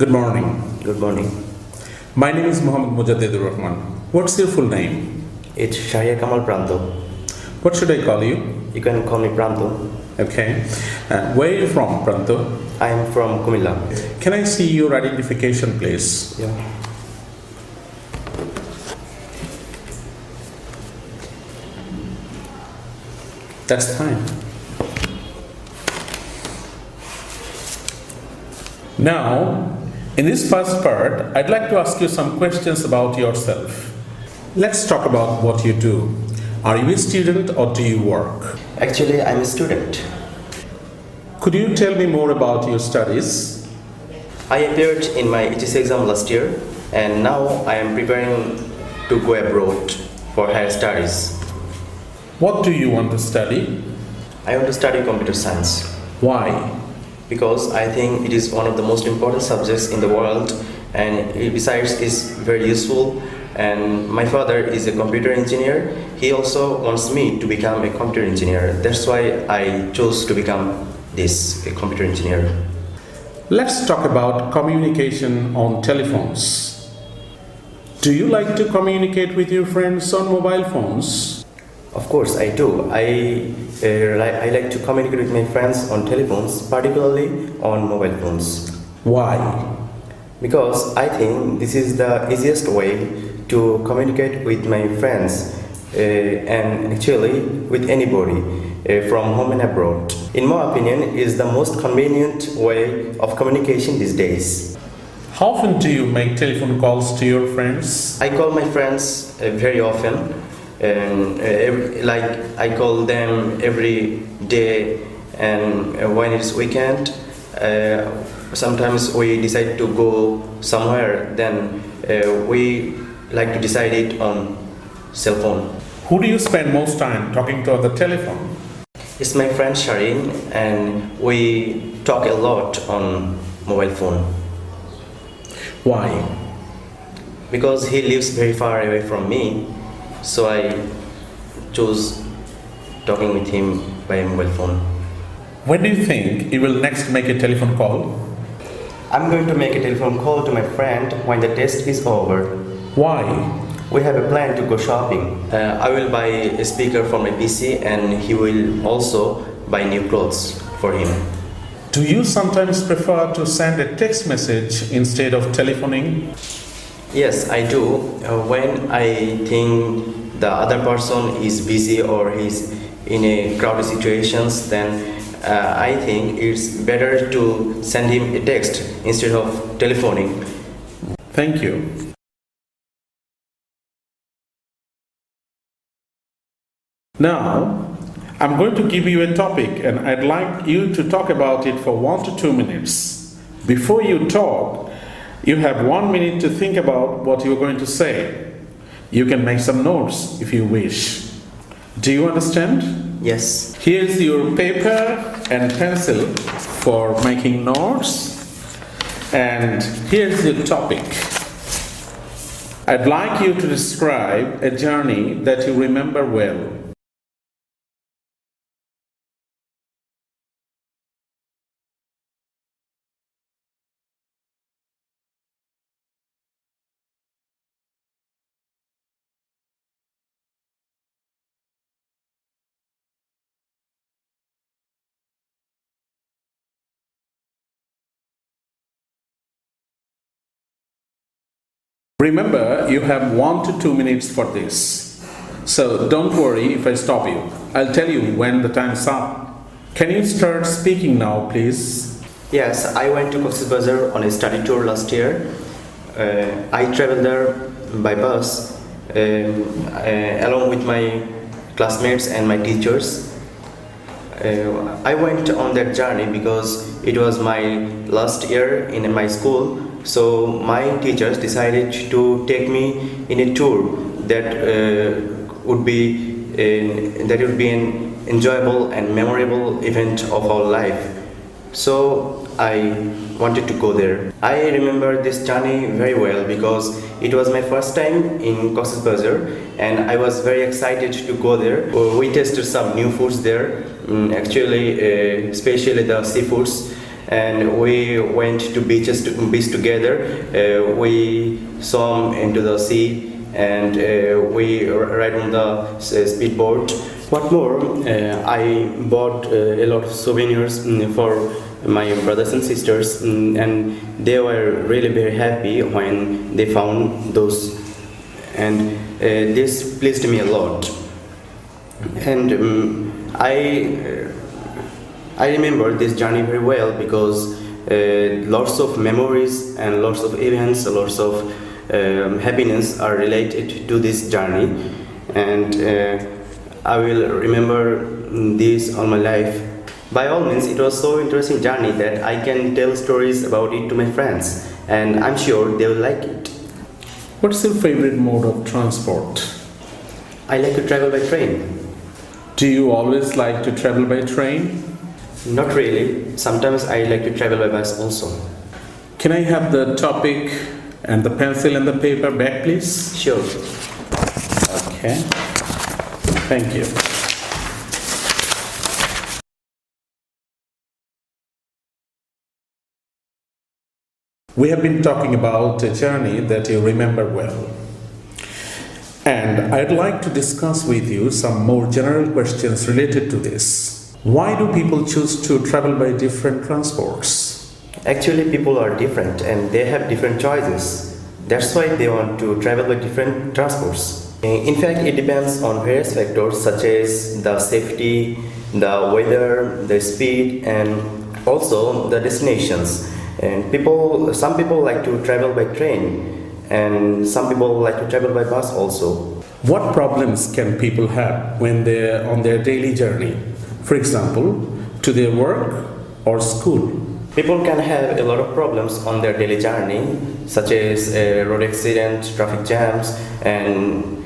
Good morning. Good morning. My name is Mozadded. What's your full name? It's Shahriar Kamal Pranto. What should I call you? You can call me Pranto. Okay. Where are you from, Pranto? I am from Kumilla. Can I see your identification, please? Yeah. That's fine. Now, in this first part, I'd like to ask you some questions about yourself. Let's talk about what you do. Are you a student or do you work? Actually, I'm a student. Could you tell me more about your studies? I appeared in my HSC exam last year and now I am preparing to go abroad for higher studies. What do you want to study? I want to study computer science Why? because I think it is one of the most important subjects in the world, and besides is very useful. And my father is a computer engineer. He also wants me to become a computer engineer. That's why I chose to become a computer engineer. Let's talk about communication on telephones. Do you like to communicate with your friends on mobile phones? Of course, I do. I like to communicate with my friends on telephones, particularly on mobile phones. Why? Because I think this is the easiest way to communicate with my friends and actually with anybody from home and abroad. In my opinion, it is the most convenient way of communication these days. How often do you make telephone calls to your friends? I call my friends very often, and I call them every day. And when it's weekend, sometimes we decide to go somewhere. Then we like to decide it on cell phone. Who do you spend most time talking to on the telephone? It's my friend Shireen, and we talk a lot on mobile phone. Why? Because he lives very far away from me, so I chose talking with him by mobile phone. When do you think you will next make a telephone call? I'm going to make a telephone call to my friend when the test is over. Why? We have a plan to go shopping. I will buy a speaker for my PC and he will also buy new clothes for him. Do you sometimes prefer to send a text message instead of telephoning? Yes, I do. When I think the other person is busy or he's in a crowded situations, then I think it's better to send him a text instead of telephoning. Thank you. Now, I'm going to give you a topic and I'd like you to talk about it for 1 to 2 minutes. Before you talk, you have 1 minute to think about what you're going to say. You can make some notes if you wish. Do you understand? Yes. Here's your paper and pencil for making notes. And here's your topic. I'd like you to describe a journey that you remember well. Remember, you have 1 to 2 minutes for this. So don't worry if I stop you. I'll tell you when the time's up. Can you start speaking now, please? Yes, I went to Cox's Bazar on a study tour last year. I traveled there by bus along with my classmates and my teachers. I went on that journey because it was my last year in my school. So my teachers decided to take me in a tour that would be an enjoyable and memorable event of our life. So I wanted to go there. I remember this journey very well because it was my first time in Cox's Bazar and I was very excited to go there. We tasted some new foods there, especially the seafoods. and we went to beach together. We swam into the sea, and we ride on the speedboat. What more, I bought a lot of souvenirs for my brothers and sisters, and they were really very happy when they found those, and this pleased me a lot. And I remember this journey very well because lots of memories and lots of events, lots of happiness are related to this journey, and I will remember this all my life. By all means, it was so interesting journey that I can tell stories about it to my friends, and I'm sure they will like it. What's your favorite mode of transport? I like to travel by train. Do you always like to travel by train? Not really. Sometimes I like to travel by bus also. Can I have the topic and the pencil and the paper back, please? Sure. Okay. Thank you. We have been talking about a journey that you remember well. And I'd like to discuss with you some more general questions related to this. Why do people choose to travel by different transports? Actually, people are different and they have different choices. That's why they want to travel by different transports. In fact, it depends on various factors such as the safety, the weather, the speed, and also the destinations. And some people like to travel by train, and some people like to travel by bus also. What problems can people have when they're on their daily journey? For example, to their work or school? People can have a lot of problems on their daily journey, such as road accidents, traffic jams, and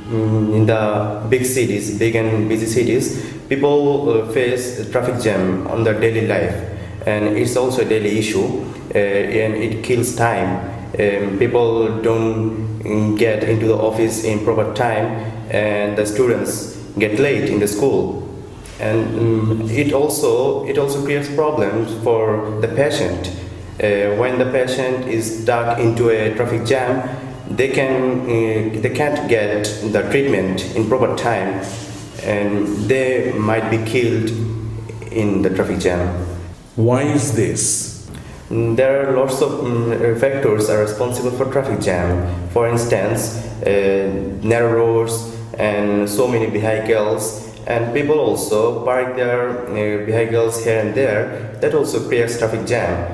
in the big cities, big and busy cities, people face traffic jam on their daily life, and it's also a daily issue, and it kills time. People don't get into the office in proper time, and the students get late in the school. And it also creates problems for the patient. When the patient is stuck into a traffic jam, they can't get the treatment in proper time, and they might be killed in the traffic jam. Why is this? There are lots of factors are responsible for traffic jam. For instance, narrow roads and so many vehicles. And people also park their vehicles here and there. That also creates traffic jam.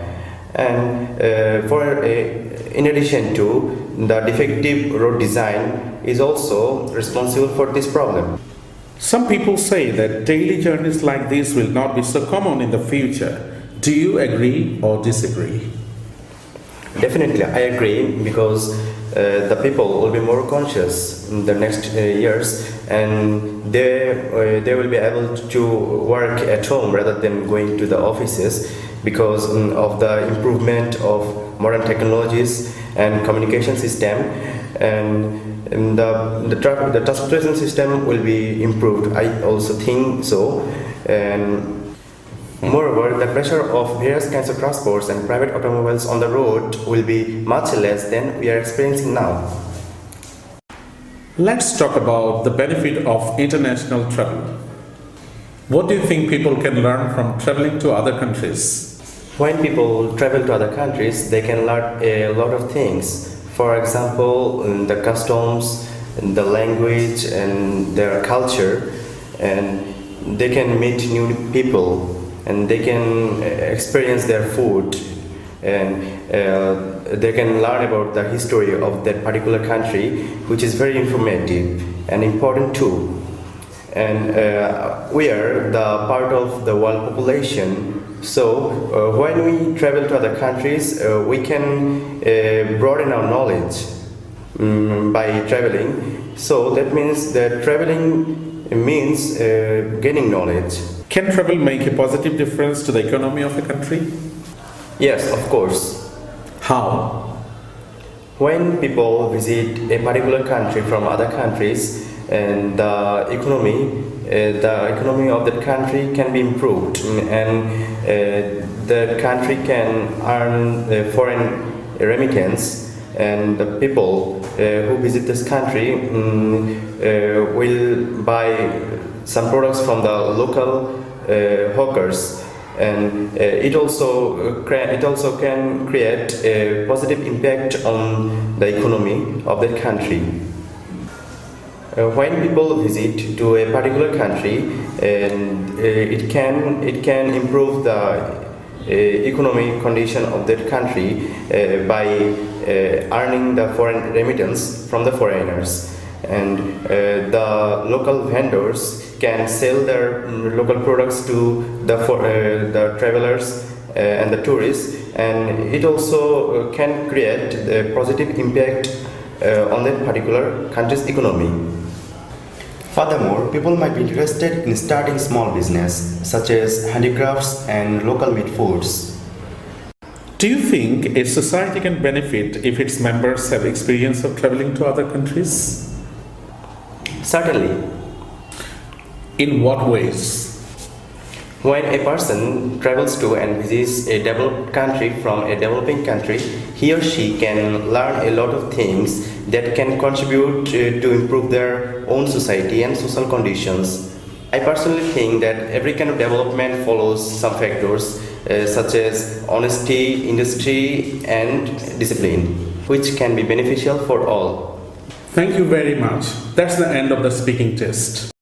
And in addition to the defective road design is also responsible for this problem. Some people say that daily journeys like this will not be so common in the future. Do you agree or disagree? Definitely, I agree, because the people will be more conscious in the next years, and they will be able to work at home rather than going to the offices because of the improvement of modern technologies and communication system, and the transportation system will be improved. I also think so. And moreover, the pressure of various kinds of transports and private automobiles on the road will be much less than we are experiencing now. Let's talk about the benefit of international travel. What do you think people can learn from traveling to other countries? When people travel to other countries, they can learn a lot of things. For example, the customs, the language, and their culture, and they can meet new people, and they can experience their food, and they can learn about the history of that particular country, which is very informative and important too. And we are the part of the world population, so when we travel to other countries, we can broaden our knowledge by traveling. So that means that traveling means gaining knowledge. Can travel make a positive difference to the economy of a country? Yes, of course. How? When people visit a particular country from other countries, and the economy of that country can be improved, and the country can earn foreign remittance, and the people who visit this country will buy some products from the local hawkers, and it also can create a positive impact on the economy of that country. When people visit to a particular country, and it can improve the economic condition of that country by earning the foreign remittance from the foreigners, and the local vendors can sell their local products to the travelers and the tourists, and it also can create a positive impact on that particular country's economy. Furthermore, people might be interested in starting small business such as handicrafts and local made foods. Do you think a society can benefit if its members have experience of traveling to other countries? Certainly. In what ways? When a person travels to and visits a developed country from a developing country, he or she can learn a lot of things that can contribute to improve their own society and social conditions. I personally think that every kind of development follows some factors such as honesty, industry, and discipline, which can be beneficial for all. Thank you very much. That's the end of the speaking test.